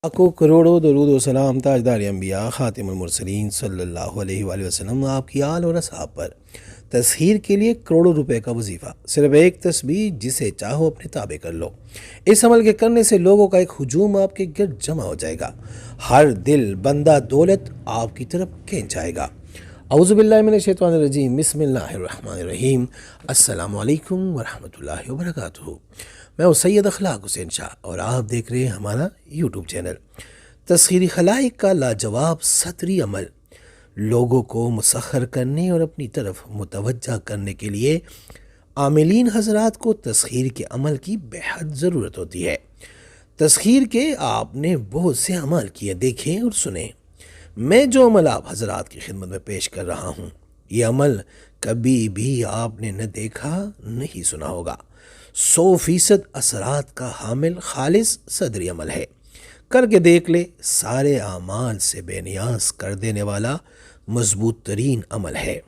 लाखों करोड़ों दरूद व सलाम ताजदार अंबिया खातिमुल मुरसलीन सल्लल्लाहु अलैहि वसल्लम आपकी आल और असहाब पर। तस्हीर के लिए करोड़ों रुपए का वजीफ़ा, सिर्फ एक तस्बीह जिसे चाहो अपने ताबे कर लो। इस अमल के करने से लोगों का एक हुजूम आपके गिर्द जमा हो जाएगा। हर दिल बंदा दौलत आपकी तरफ खींच जाएगा। औज़ुबिल्लाहि मिनश्शैतानिर्रजीम, बिस्मिल्लाहिर्रहमानिर्रहीम, अस्सलामु अलैकुम वरहमतुल्लाहि वबरकातुहू। मैं हूँ सैयद अखलाक हुसैन शाह और आप देख रहे हैं हमारा यूट्यूब चैनल। तस्खीरी खलाइक का लाजवाब सतरी अमल लोगों को मुसख्खर करने और अपनी तरफ मुतवज्जा करने के लिए आमिलीन हजरात को तस्खीर के अमल की बेहद ज़रूरत होती है। तस्खीर के आपने बहुत से अमल किए, देखें और सुने। मैं जो अमल आप हजरात की खिदमत में पेश कर रहा हूँ, ये अमल कभी भी आपने न देखा नहीं सुना होगा। 100% असरात का हामिल खालिस सदरी अमल है। करके देख ले, सारे आमाल से बेनियाज कर देने वाला मजबूत तरीन अमल है।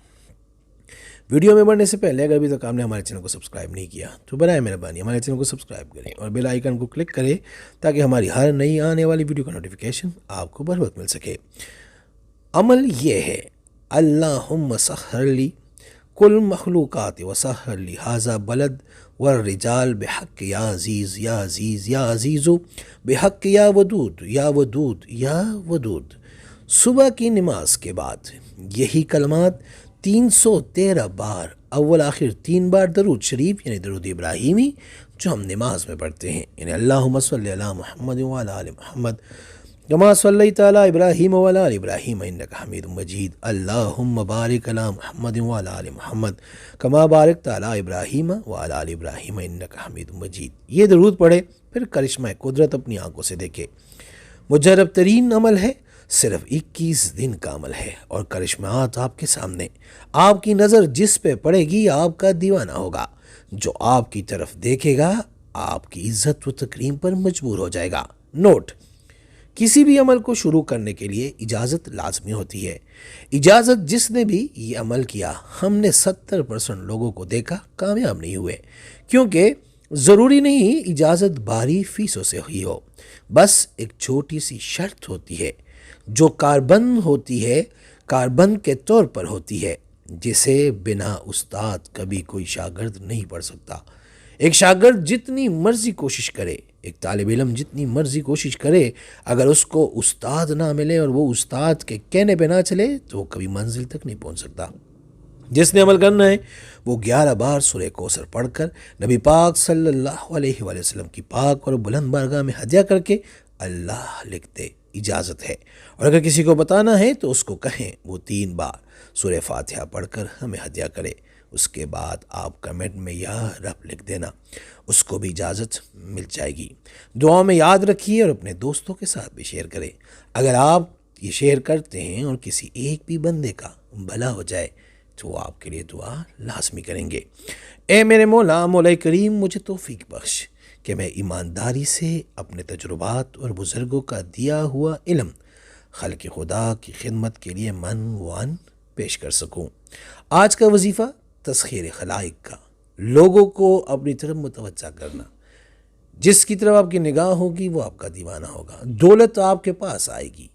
वीडियो में बढ़ने से पहले अगर अभी तक आपने हमारे चैनल को सब्सक्राइब नहीं किया तो बराए मेहरबानी हमारे चैनल को सब्सक्राइब करें और बेल आइकन को क्लिक करें ताकि हमारी हर नई आने वाली वीडियो का नोटिफिकेशन आपको बर वक्त मिल सके। अमल ये है, अल्लाहुम्मा सख्खिरली कुल मखलूकात व सख्खिरली हाज़ा बलद वर रिजाल बेहक या अज़ीज़ या अज़ीज़ या अज़ीज़ु बेहक या वदूद या वदूद या वदूद। सुबह की नमाज के बाद यही कलमात 313 बार, अव्वल आखिर 3 बार दरूद शरीफ यानी दरूद इब्राहिमी जो हम नमाज में पढ़ते हैं, यानी अल्लाहुम्मा सल्लि अला मुहम्मद व अला आलि मुहम्मद कमा सल्लैता अला इब्राहीम व अला आलि इब्राहीम इन्नका हमीदुम मजीद। अल्लाहुम्मा बारिक अला मुहम्मद व अला आलि मुहम्मद कमा बारकता अला इब्राहीम व अला आलि इब्राहीम इन्नका हमीदुम मजीद। ये दरूद पढ़े, फिर करिश्मा कुदरत अपनी आंखों से देखे। मुजर्रब तरीन अमल है, सिर्फ 21 दिन का अमल है और करिश्मात आपके सामने। आपकी नज़र जिस पे पड़ेगी आपका दीवाना होगा। जो आपकी तरफ देखेगा आपकी इज्जत व तकरीम पर मजबूर हो जाएगा। नोट, किसी भी अमल को शुरू करने के लिए इजाज़त लाजमी होती है। इजाज़त जिसने भी ये अमल किया, हमने 70% लोगों को देखा कामयाब नहीं हुए, क्योंकि ज़रूरी नहीं इजाज़त भारी फीसों से हुई हो। बस एक छोटी सी शर्त होती है जो कारबंद होती है, कारबंद के तौर पर होती है, जिसे बिना उस्ताद कभी कोई शागिर्द नहीं पढ़ सकता। एक शागिर्द जितनी मर्जी कोशिश करे, एक तालिब इल्म जितनी मर्जी कोशिश करे, अगर उसको उस्ताद ना मिले और वो उस्ताद के कहने पे ना चले तो वो कभी मंजिल तक नहीं पहुंच सकता। जिसने अमल करना है वो 11 बार सूरह कौसर पढ़कर नबी पाक सल्लल्लाहु अलैहि वसल्लम की पाक और बुलंद बारगाह में हदिया करके अल्लाह लिख दे, इजाज़त है। और अगर किसी को बताना है तो उसको कहें वो 3 बार सूरह फातिहा पढ़कर हमें हदिया करे। उसके बाद आप कमेंट में या रब लिख देना, उसको भी इजाज़त मिल जाएगी। दुआ में याद रखिए और अपने दोस्तों के साथ भी शेयर करें। अगर आप ये शेयर करते हैं और किसी एक भी बंदे का भला हो जाए तो आपके लिए दुआ लाजमी करेंगे। ए मेरे मौला, मौला करीम, मुझे तौफीक बख्श कि मैं ईमानदारी से अपने तजुर्बात और बुज़ुर्गों का दिया हुआ इल्म खल्क़ खुदा की खिदमत के लिए मन वन पेश कर सकूं। आज का वजीफ़ा तस्खीर खलाइक का, लोगों को अपनी तरफ मुतवज्जा करना। जिसकी तरफ आपकी निगाह होगी वो आपका दीवाना होगा। दौलत आपके पास आएगी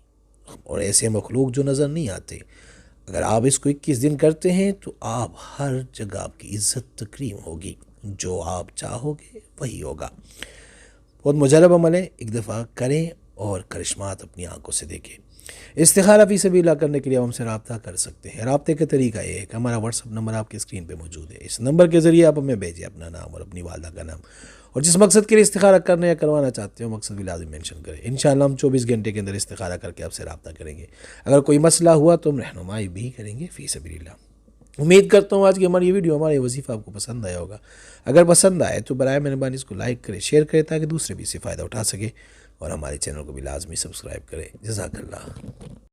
और ऐसे मखलूक जो नज़र नहीं आते, अगर आप इसको 21 दिन करते हैं तो आप हर जगह आपकी इज्जत तकरीम होगी। जो आप चाहोगे वही होगा। बहुत मुजरब अमल है, एक दफ़ा करें और करिश्मात अपनी आंखों से देखें। इस्तिखारा फी सबीलिल्लाह करने के लिए आप हमसे रब्ता कर सकते हैं। रब्ते का तरीका ये है कि हमारा व्हाट्सअप नंबर आपकी स्क्रीन पे मौजूद है। इस नंबर के ज़रिए आप हमें भेजें अपना नाम और अपनी वालदा का नाम, और जिस मकसद के लिए इस्तिखारा करने या करवाना चाहते हो मकसद भी लाजिम मेंशन करें। इंशाअल्लाह हम 24 घंटे के अंदर इस्तिखारा करके आपसे रब्ता करेंगे। अगर कोई मसला हुआ तो हम रहनुमाई भी करेंगे फ़ी सबीलिल्लाह। उम्मीद करता हूँ आज की हमारी ये वीडियो, हमारा ये वजीफ़ा आपको पसंद आया होगा। अगर पसंद आए तो बराए मेहरबानी इसको लाइक करें, शेयर करें ताकि दूसरे भी इससे फ़ायदा उठा सके, और हमारे चैनल को भी लाजमी सब्सक्राइब करें। जज़ाकल्लाह।